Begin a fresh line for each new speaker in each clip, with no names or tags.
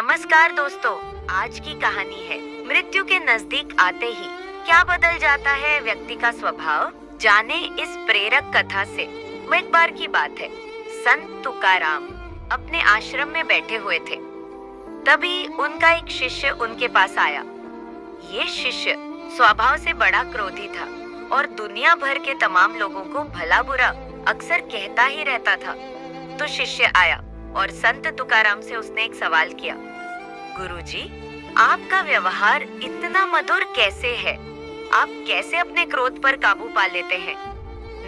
नमस्कार दोस्तों, आज की कहानी है मृत्यु के नजदीक आते ही क्या बदल जाता है व्यक्ति का स्वभाव। जाने इस प्रेरक कथा से। वो एक बार की बात है, संत तुकाराम अपने आश्रम में बैठे हुए थे। तभी उनका एक शिष्य उनके पास आया। ये शिष्य स्वभाव से बड़ा क्रोधी था और दुनिया भर के तमाम लोगों को भला बुरा अक्सर कहता ही रहता था। तो शिष्य आया और संत तुकाराम से उसने एक सवाल किया, गुरुजी, आपका व्यवहार इतना मधुर कैसे है? आप कैसे अपने क्रोध पर काबू पा लेते हैं?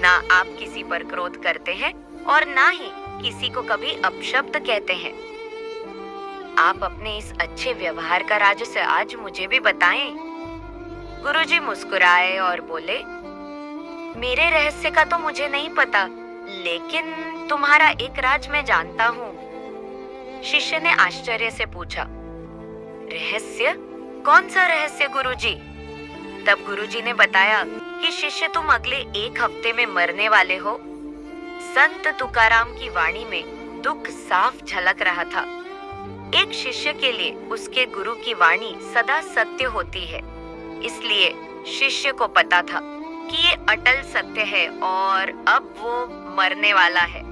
ना आप किसी पर क्रोध करते हैं और ना ही किसी को कभी अपशब्द कहते हैं। आप अपने इस अच्छे व्यवहार का रहस्य आज मुझे भी बताएं। गुरुजी मुस्कुराए और बोले, मेरे रहस्य का तो मुझे नहीं पता, लेकिन तुम्हारा एक राज मैं जानता हूँ। शिष्य ने आश्चर्य से पूछा, रहस्य? कौन सा रहस्य गुरुजी? तब गुरुजी ने बताया कि शिष्य, तुम अगले एक हफ्ते में मरने वाले हो। संत तुकाराम की वाणी में दुख साफ झलक रहा था। एक शिष्य के लिए उसके गुरु की वाणी सदा सत्य होती है, इसलिए शिष्य को पता था कि ये अटल सत्य है और अब वो मरने वाला है।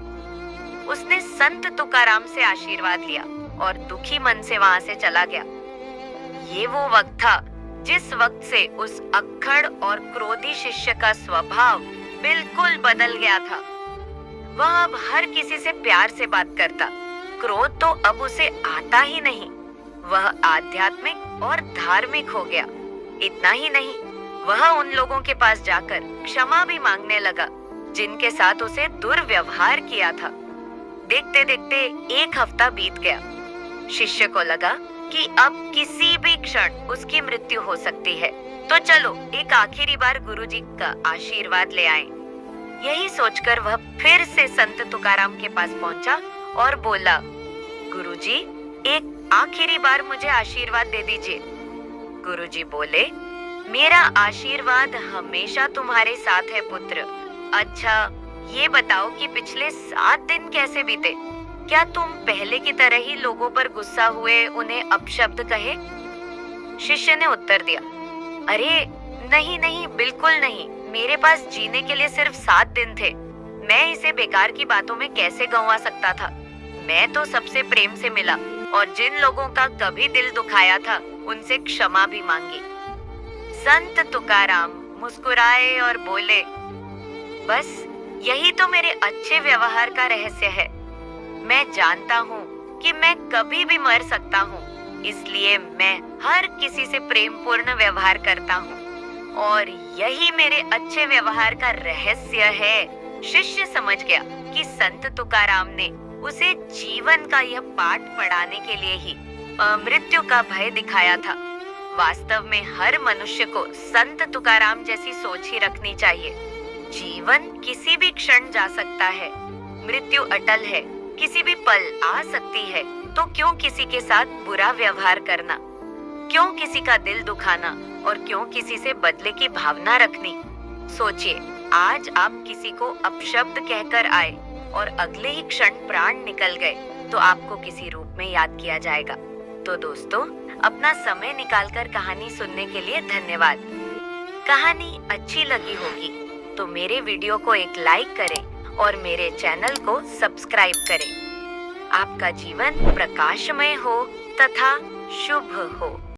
उसने संत तुकाराम से आशीर्वाद लिया और दुखी मन से वहां से चला गया। ये वो वक्त था जिस वक्त से उस अक्खड़ और क्रोधी शिष्य का स्वभाव बिल्कुल बदल गया था। वह अब हर किसी से प्यार से बात करता। क्रोध तो अब उसे आता ही नहीं। वह आध्यात्मिक और धार्मिक हो गया। इतना ही नहीं, वह उन लोगों के पास जाकर क्षमा भी मांगने लगा जिनके साथ उसे दुर्व्यवहार किया था। देखते देखते एक हफ्ता बीत गया। शिष्य को लगा कि अब किसी भी क्षण उसकी मृत्यु हो सकती है, तो चलो एक आखिरी बार गुरुजी का आशीर्वाद ले आएं। यही सोचकर वह फिर से संत तुकाराम के पास पहुंचा और बोला, गुरुजी, एक आखिरी बार मुझे आशीर्वाद दे दीजिए। गुरुजी बोले, मेरा आशीर्वाद हमेशा तुम्हारे साथ है पुत्र। अच्छा, ये बताओ कि पिछले 7 दिन कैसे बीते? क्या तुम पहले की तरह ही लोगों पर गुस्सा हुए, उन्हें अपशब्द कहे? शिष्य ने उत्तर दिया, अरे नहीं नहीं, बिल्कुल नहीं। मेरे पास जीने के लिए सिर्फ 7 दिन थे। मैं इसे बेकार की बातों में कैसे गंवा सकता था? मैं तो सबसे प्रेम से मिला और जिन लोगों का कभी दिल दुखाया था उनसे क्षमा भी मांगी। संत तुकाराम मुस्कुराए और बोले, बस यही तो मेरे अच्छे व्यवहार का रहस्य है। मैं जानता हूँ कि मैं कभी भी मर सकता हूँ, इसलिए मैं हर किसी से प्रेमपूर्ण व्यवहार करता हूँ और यही मेरे अच्छे व्यवहार का रहस्य है। शिष्य समझ गया कि संत तुकाराम ने उसे जीवन का यह पाठ पढ़ाने के लिए ही मृत्यु का भय दिखाया था। वास्तव में हर मनुष्य को संत तुकाराम जैसी सोच ही रखनी चाहिए। जीवन किसी भी क्षण जा सकता है, मृत्यु अटल है, किसी भी पल आ सकती है, तो क्यों किसी के साथ बुरा व्यवहार करना? क्यों किसी का दिल दुखाना और क्यों किसी से बदले की भावना रखनी? सोचिए, आज आप किसी को अपशब्द कहकर आए और अगले ही क्षण प्राण निकल गए तो आपको किसी रूप में याद किया जाएगा। तो दोस्तों, अपना समय निकालकर कहानी सुनने के लिए धन्यवाद। कहानी अच्छी लगी होगी तो मेरे वीडियो को एक लाइक करें और मेरे चैनल को सब्सक्राइब करें। आपका जीवन प्रकाशमय हो तथा शुभ हो।